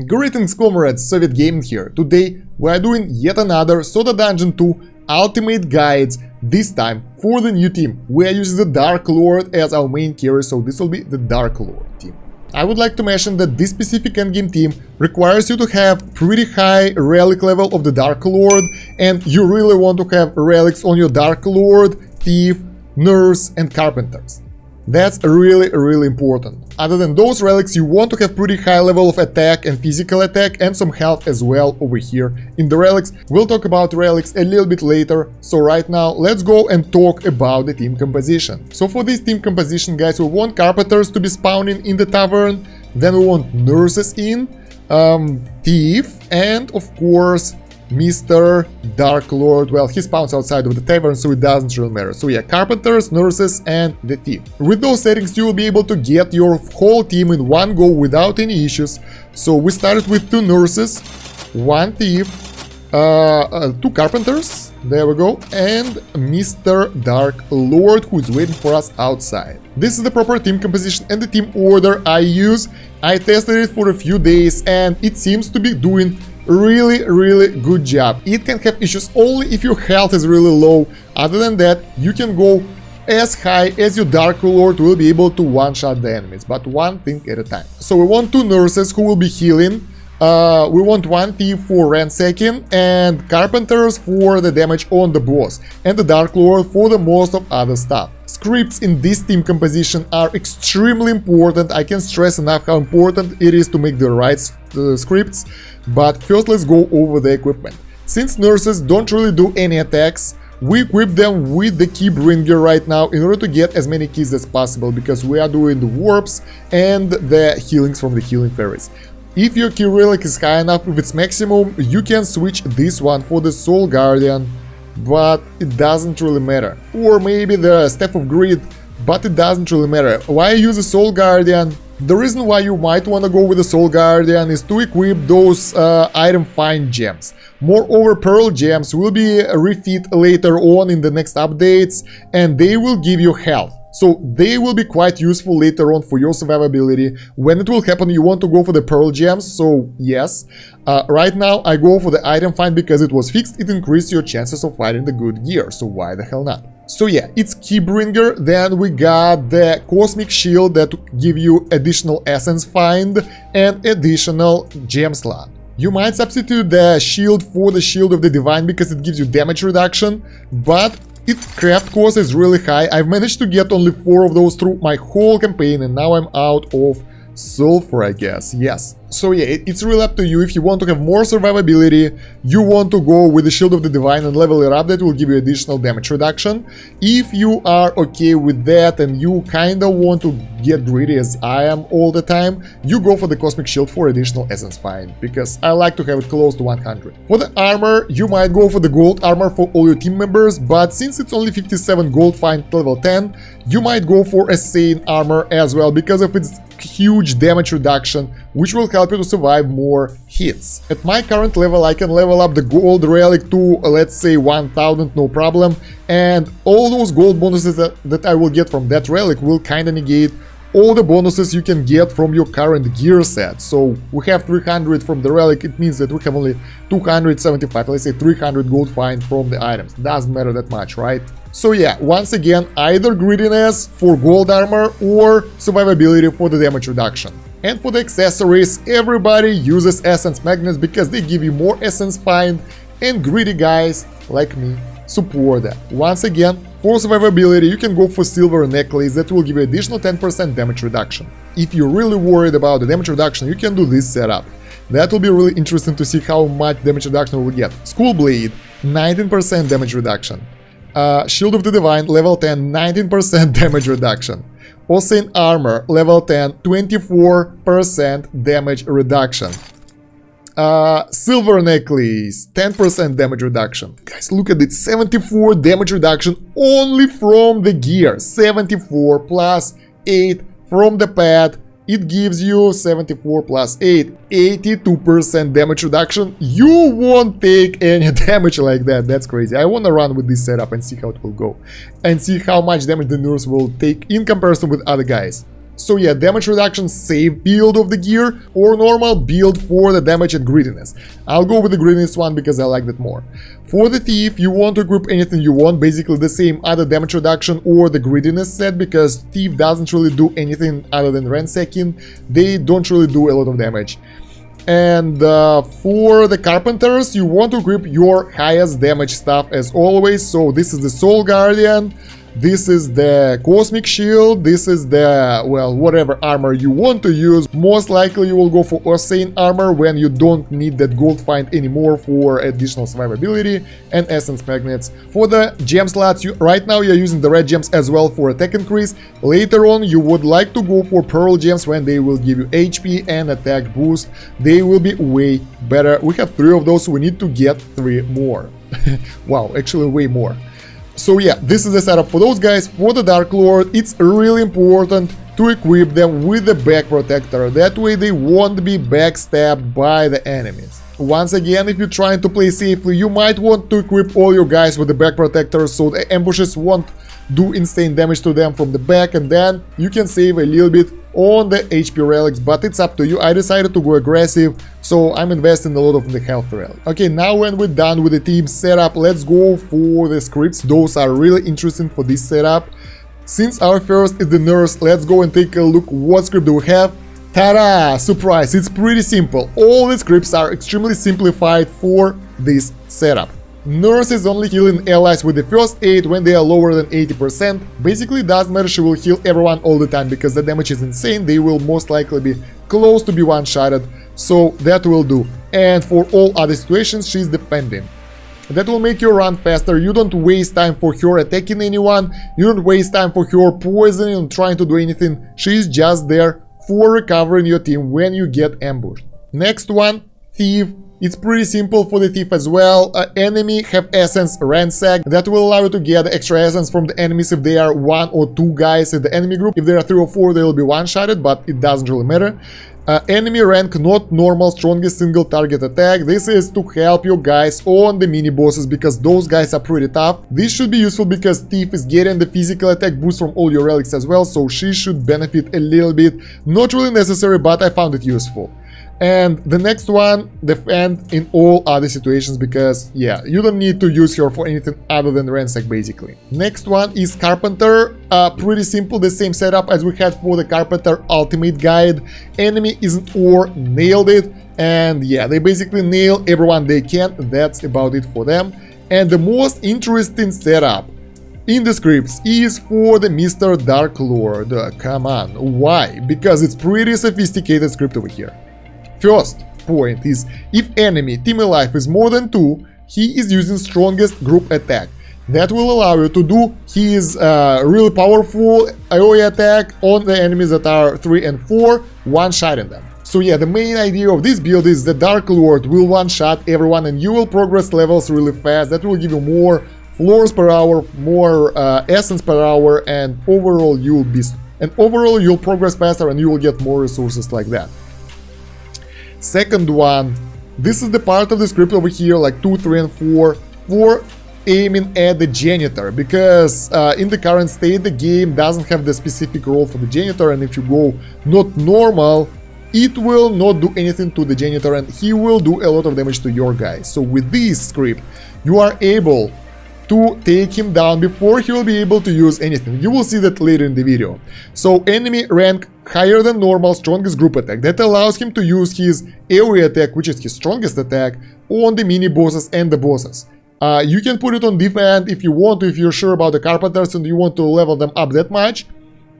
Greetings comrades, Soviet Gaming here. Today we are doing yet another Soda Dungeon 2 Ultimate Guides, this time for the new team. We are using the Dark Lord as our main carry, so this will be the Dark Lord team. I would like to mention that this specific endgame team requires you to have pretty high relic level of the Dark Lord, and you really want to have relics on your Dark Lord, Thief, Nurse and Carpenters. That's really important. Other than those relics, you want to have pretty high level of attack and physical attack and some health as well over here in the relics. We'll talk about relics a little bit later, so right now let's go and talk about the team composition. So for this team composition, guys, we want Carpenters to be spawning in the tavern, then we want Nurses in, Thief, and of course Mr. Dark Lord. Well, he spawns outside of the tavern, so it doesn't really matter. So yeah, Carpenters, Nurses and the Thief. With those settings you will be able to get your whole team in one go without any issues. So we started with 2 Nurses, 1 Thief, 2 Carpenters, there we go, and Mr. Dark Lord, who is waiting for us outside. This is the proper team composition and the team order I use. I tested it for a few days and it seems to be doing really good job. It can have issues only if your health is really low. Other than that, you can go as high as your Dark Lord will be able to one-shot the enemies, but one thing at a time. So we want 2 Nurses who will be healing, we want 1 Thief for ransacking, and Carpenters for the damage on the boss, and the Dark Lord for the most of other stuff. Scripts in this team composition are extremely important. I can't stress enough how important it is to make the right scripts. But first let's go over the equipment. Since Nurses don't really do any attacks, we equip them with the Keybringer right now in order to get as many keys as possible, because we are doing the warps and the healings from the healing fairies. If your key relic is high enough, if it's maximum, you can switch this one for the Soul Guardian, but it doesn't really matter. Or maybe the Staff of Greed, but it doesn't really matter. Why use the Soul Guardian? The reason why you might want to go with the Soul Guardian is to equip those item find gems. Moreover, Pearl gems will be refit later on in the next updates, and they will give you health. So they will be quite useful later on for your survivability. When it will happen, you want to go for the Pearl gems, so yes. Right now I go for the item find because it was fixed, it increased your chances of finding the good gear, so why the hell not? So yeah, it's Keybringer, then we got the Cosmic Shield that give you additional Essence Find and additional Gem Slot. You might substitute the shield for the Shield of the Divine because it gives you damage reduction, but its craft cost is really high. I've managed to get only 4 of those through my whole campaign and now I'm out of sulfur, I guess, yes. So yeah, it's really up to you. If you want to have more survivability, you want to go with the Shield of the Divine and level it up, that will give you additional damage reduction. If you are okay with that and you kinda want to get greedy as I am all the time, you go for the Cosmic Shield for additional Essence Find, because I like to have it close to 100. For the armor, you might go for the gold armor for all your team members, but since it's only 57 gold find level 10, you might go for a Sane armor as well, because of its huge damage reduction, which will help you to survive more hits. At my current level, I can level up the gold relic to, let's say, 1000, no problem, and all those gold bonuses that I will get from that relic will kinda negate all the bonuses you can get from your current gear set. So we have 300 from the relic, it means that we have only 275, let's say 300 gold find from the items. Doesn't matter that much, right? So yeah, once again, either greediness for gold armor or survivability for the damage reduction. And for the accessories, everybody uses essence magnets because they give you more essence find, and greedy guys like me support that. Once again, for survivability, you can go for silver necklace that will give you additional 10% damage reduction. If you're really worried about the damage reduction, you can do this setup. That will be really interesting to see how much damage reduction we'll get. Skull Blade, 19% damage reduction. Shield of the Divine, level 10, 19% damage reduction. Osane Armor, level 10, 24% damage reduction. Silver Necklace, 10% damage reduction. Guys, look at it, 74 damage reduction only from the gear. 74 plus 8 from the pad. It gives you 74 plus 8, 82% damage reduction. You won't take any damage like that. That's crazy. I want to run with this setup and see how it will go. And see how much damage the Nurse will take in comparison with other guys. So yeah, damage reduction save build of the gear, or normal build for the damage and greediness. I'll go with the greediness one because I like that more. For the thief, you want to equip anything you want, basically the same, either damage reduction or the greediness set, because thief doesn't really do anything other than ransacking. They don't really do a lot of damage. And for the carpenters, you want to equip your highest damage stuff as always. So this is the Soul Guardian, this is the Cosmic Shield, this is the, well, whatever armor you want to use. Most likely you will go for Osane armor when you don't need that gold find anymore for additional survivability, and Essence Magnets. For the gem slots, right now you're using the red gems as well for attack increase. Later on you would like to go for pearl gems when they will give you HP and attack boost. They will be way better. We have 3 of those, so we need to get 3 more. Wow, actually way more. So yeah, this is the setup for those guys. For the Dark Lord, it's really important to equip them with the back protector. That way they won't be backstabbed by the enemies. Once again, if you're trying to play safely, you might want to equip all your guys with the back protector so the ambushes won't do insane damage to them from the back, and then you can save a little bit on the HP relics, but it's up to you. I decided to go aggressive, so I'm investing a lot of the health relic. Okay, now when we're done with the team setup, let's go for the scripts. Those are really interesting for this setup. Since our first is the nurse, let's go and take a look what script do we have. Ta-da! Surprise! It's pretty simple. All the scripts are extremely simplified for this setup. Nurse is only healing allies with the first aid when they are lower than 80%. Basically, it doesn't matter, she will heal everyone all the time because the damage is insane. They will most likely be close to be one-shotted, so that will do. And for all other situations, she's defending. That will make you run faster. You don't waste time for her attacking anyone. You don't waste time for her poisoning and trying to do anything. She's just there for recovering your team when you get ambushed. Next one, Thief. It's pretty simple for the thief as well. Enemy have essence ransack. That will allow you to get extra essence from the enemies if they are 1 or 2 guys in the enemy group. If there are 3 or 4, they will be one-shotted, but it doesn't really matter. Enemy rank not normal, strongest single target attack. This is to help your guys on the mini bosses because those guys are pretty tough. This should be useful because Thief is getting the physical attack boost from all your relics as well, so she should benefit a little bit. Not really necessary, but I found it useful. And the next one, defend in all other situations because, yeah, you don't need to use her for anything other than ransack basically. Next one is Carpenter. Pretty simple, the same setup as we had for the Carpenter ultimate guide. Enemy isn't or nailed it, and yeah, they basically nail everyone they can. That's about it for them. And the most interesting setup in the scripts is for the Mr. Dark Lord. Come on, why? Because it's pretty sophisticated script over here. First point is, if enemy team alive is more than 2, he is using strongest group attack. That will allow you to do his really powerful AoE attack on the enemies that are 3 and 4, one-shotting them. So yeah, the main idea of this build is the Dark Lord will one-shot everyone and you will progress levels really fast. That will give you more floors per hour, more essence per hour, and overall you'll progress faster and you will get more resources like that. Second one, this is the part of the script over here, like 2, 3, and 4, for aiming at the janitor, because in the current state the game doesn't have the specific role for the janitor, and if you go not normal, it will not do anything to the janitor and he will do a lot of damage to your guys. So with this script, you are able to take him down before he will be able to use anything. You will see that later in the video. So enemy rank higher than normal, strongest group attack. That allows him to use his AoE attack, which is his strongest attack, on the mini bosses and the bosses. You can put it on defend if you want to, if you're sure about the Carpenters and you want to level them up that much.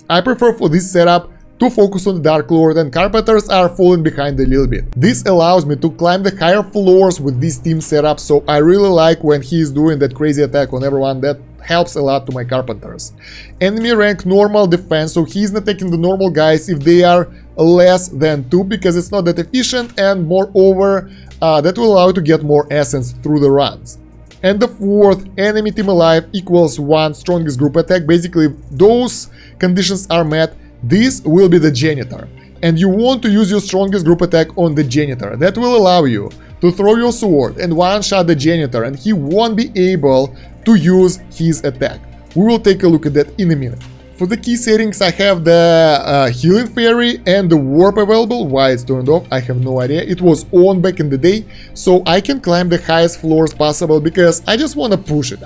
I prefer for this setup to focus on the Dark Lord, and Carpenters are falling behind a little bit. This allows me to climb the higher floors with this team setup, so I really like when he is doing that crazy attack on everyone. That helps a lot to my Carpenters. Enemy rank normal defense, so he's not taking the normal guys if they are less than 2, because it's not that efficient, and moreover, that will allow you to get more essence through the runs. And the fourth, enemy team alive equals 1 strongest group attack. Basically, those conditions are met. This will be the janitor, and you want to use your strongest group attack on the janitor. That will allow you to throw your sword and one-shot the janitor, and he won't be able to use his attack. We will take a look at that in a minute. For the key settings, I have the healing fairy and the warp available. Why it's turned off, I have no idea. It was on back in the day, so I can climb the highest floors possible because I just want to push it.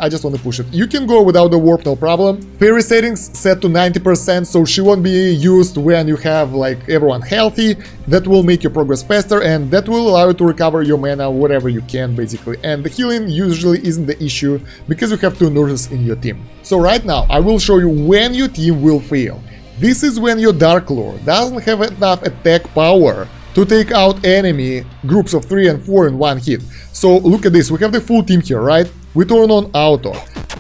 You can go without the warp, no problem. Fairy settings set to 90%, so she won't be used when you have like everyone healthy. That will make your progress faster, and that will allow you to recover your mana whatever you can, basically. And the healing usually isn't the issue because you have 2 nurses in your team. So right now I will show you when your team will fail. This is when your Dark Lord doesn't have enough attack power to take out enemy groups of 3 and 4 in one hit. So look at this, we have the full team here, right? We turn on auto.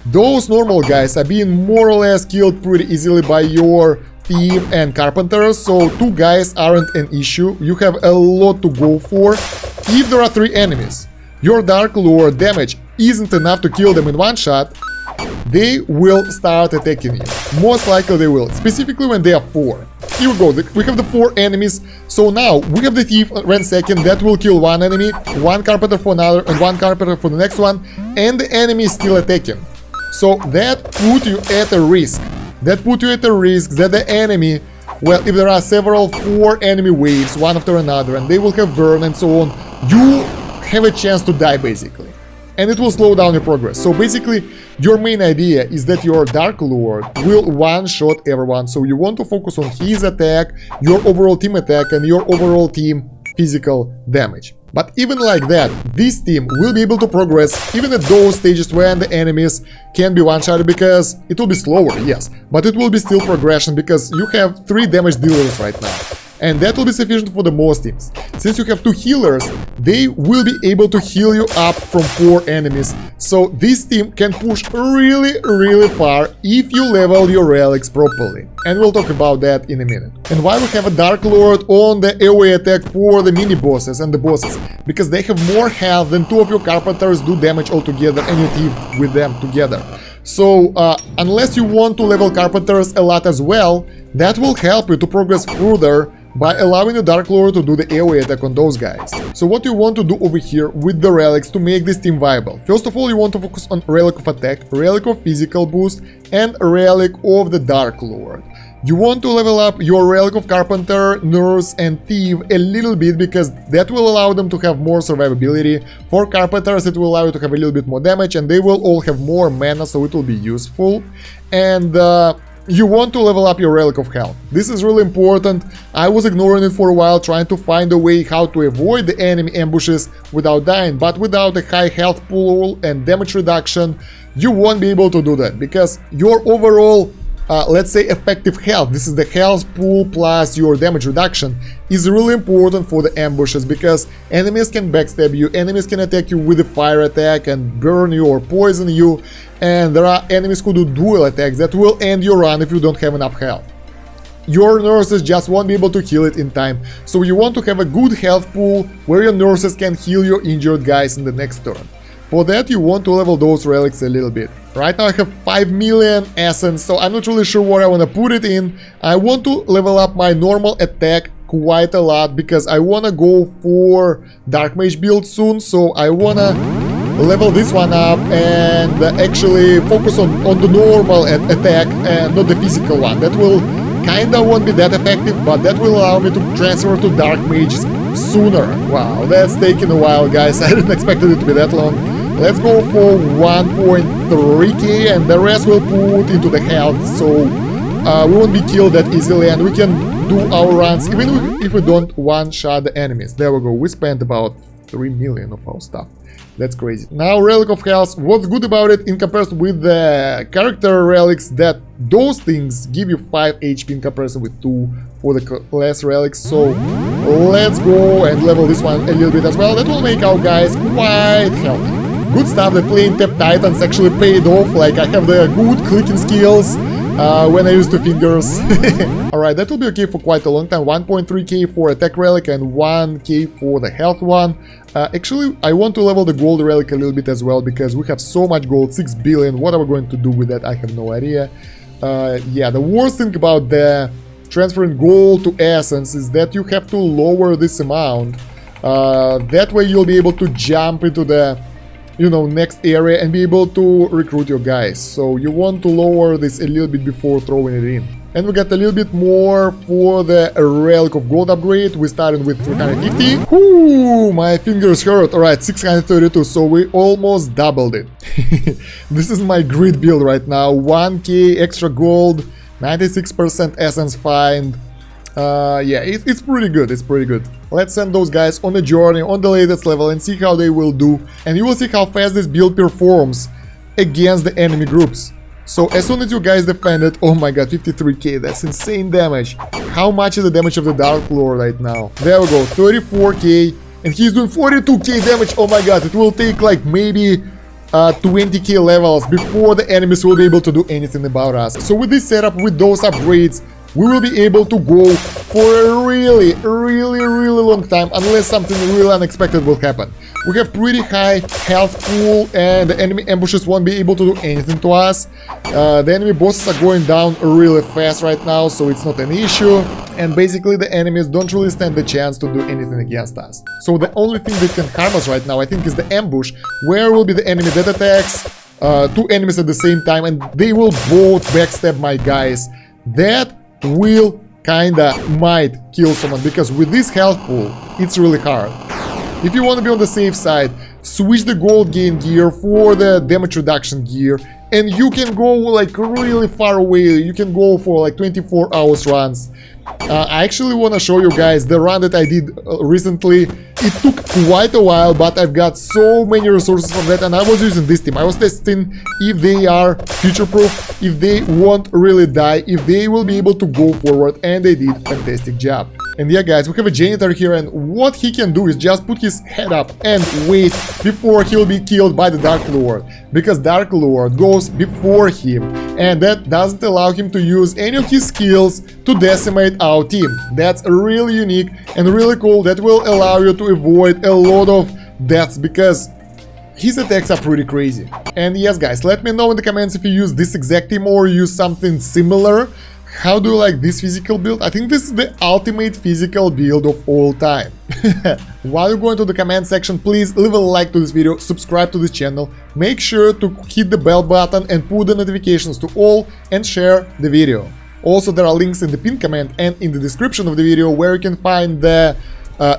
Those normal guys are being more or less killed pretty easily by your thief and carpenters, so 2 guys aren't an issue. You have a lot to go for. If there are 3 enemies, your Dark Lord damage isn't enough to kill them in one shot, they will start attacking you. Most likely they will, specifically when they are 4. Here we go, we have the 4 enemies. So now we have the thief ran second, that will kill 1 enemy, 1 carpenter for another, and 1 carpenter for the next one, and the enemy is still attacking. So that put you at a risk. That the enemy, well, if there are several 4 enemy waves, one after another, and they will have burn and so on, you have a chance to die basically. And it will slow down your progress. So basically, your main idea is that your Dark Lord will one-shot everyone. So you want to focus on his attack, your overall team attack, and your overall team physical damage. But even like that, this team will be able to progress even at those stages when the enemies can be one-shotted, because it will be slower, yes, but it will be still progression because you have 3 damage dealers right now. And that will be sufficient for the most teams. Since you have 2 healers, they will be able to heal you up from 4 enemies. So this team can push really far if you level your relics properly. And we'll talk about that in a minute. And why we have a Dark Lord on the AoE attack for the mini bosses and the bosses? Because they have more health than 2 of your carpenters do damage altogether, and you team with them together. So unless you want to level carpenters a lot as well, that will help you to progress further by allowing the Dark Lord to do the AoE attack on those guys. So what you want to do over here with the relics to make this team viable? First of all, you want to focus on Relic of Attack, Relic of Physical Boost, and Relic of the Dark Lord. You want to level up your Relic of Carpenter, Nurse, and Thief a little bit, because that will allow them to have more survivability. For Carpenters, it will allow you to have a little bit more damage, and they will all have more mana, so it will be useful. And you want to level up your Relic of Health. This is really important. I was ignoring it for a while, trying to find a way how to avoid the enemy ambushes without dying, but without a high health pool and damage reduction, you won't be able to do that, because your overall let's say effective health, this is the health pool plus your damage reduction, is really important for the ambushes, because enemies can backstab you, enemies can attack you with a fire attack and burn you or poison you, and there are enemies who do dual attacks that will end your run if you don't have enough health. Your nurses just won't be able to heal it in time, so you want to have a good health pool where your nurses can heal your injured guys in the next turn. For that, you want to level those relics a little bit. Right now I have 5 million essence, so I'm not really sure where I want to put it in. I want to level up my normal attack quite a lot, because I want to go for Dark Mage build soon, so I want to level this one up and actually focus on the normal attack and not the physical one. That will kinda won't be that effective, but that will allow me to transfer to Dark Mage sooner. Wow, that's taking a while, guys. I didn't expect it to be that long. Let's go for 1.3k, and the rest we'll put into the health, so we won't be killed that easily, and we can do our runs even if we don't one-shot the enemies. There we go, we spent about 3 million of our stuff. That's crazy. Now, Relic of Health, what's good about it in comparison with the character relics, that those things give you 5 HP in comparison with 2 for the class relics. So let's go and level this one a little bit as well. That will make our guys quite healthy. Good stuff that playing Tap Titans actually paid off. Like, I have the good clicking skills when I use 2 fingers. Alright, that will be okay for quite a long time. 1.3k for attack relic and 1k for the health one. Actually, I want to level the gold relic a little bit as well, because we have so much gold, 6 billion. What are we going to do with that? I have no idea. Yeah, the worst thing about the transferring gold to essence is that you have to lower this amount. That way you'll be able to jump into the you know, next area and be able to recruit your guys. So you want to lower this a little bit before throwing it in. And we got a little bit more for the Relic of Gold upgrade. We're starting with 350. Ooh, my fingers hurt. Alright, 632, so we almost doubled it. This is my grid build right now. 1k extra gold, 96% essence find. Yeah, it's pretty good, it's pretty good. Let's send those guys on a journey on the latest level and see how they will do. And you will see how fast this build performs against the enemy groups. So as soon as you guys defend it, oh my god, 53k, that's insane damage. How much is the damage of the Dark Lord right now? There we go, 34k, and he's doing 42k damage. Oh my god, it will take like maybe 20k levels before the enemies will be able to do anything about us. So with this setup, with those upgrades, we will be able to go for a really long time, unless something really unexpected will happen. We have pretty high health pool, and the enemy ambushes won't be able to do anything to us. The enemy bosses are going down really fast right now, so it's not an issue. And basically the enemies don't really stand the chance to do anything against us. So the only thing that can harm us right now, I think, is the ambush, where will be the enemy that attacks two enemies at the same time, and they will both backstab my guys. That will kinda might kill someone, because with this health pool, it's really hard. If you want to be on the safe side, switch the gold gain gear for the damage reduction gear, and you can go like really far away. You can go for like 24 hours runs. I actually want to show you guys the run that I did recently. It took quite a while, but I've got so many resources from that, and I was using this team. I was testing if they are future-proof, if they won't really die, if they will be able to go forward, and they did a fantastic job. And yeah, guys, we have a janitor here, and what he can do is just put his head up and wait before he'll be killed by the Dark Lord, because Dark Lord goes before him, and that doesn't allow him to use any of his skills to decimate our team. That's really unique and really cool. That will allow you to avoid a lot of deaths, because his attacks are pretty crazy. And yes, guys, let me know in the comments if you use this exact team or use something similar. How do you like this physical build? I think this is the ultimate physical build of all time. While you go into the comment section, please leave a like to this video, subscribe to this channel, make sure to hit the bell button and put the notifications to all, and share the video. Also, there are links in the pinned comment and in the description of the video where you can find the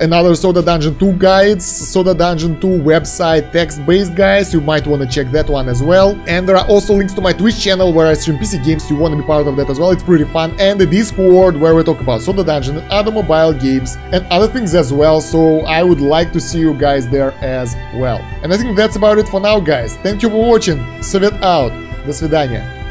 another Soda Dungeon 2 guides, Soda Dungeon 2 website text-based guides. You might want to check that one as well. And there are also links to my Twitch channel where I stream PC games. You want to be part of that as well, it's pretty fun. And the Discord where we talk about Soda Dungeon and other mobile games and other things as well. So I would like to see you guys there as well. And I think that's about it for now, guys. Thank you for watching. Soviet out. До свидания.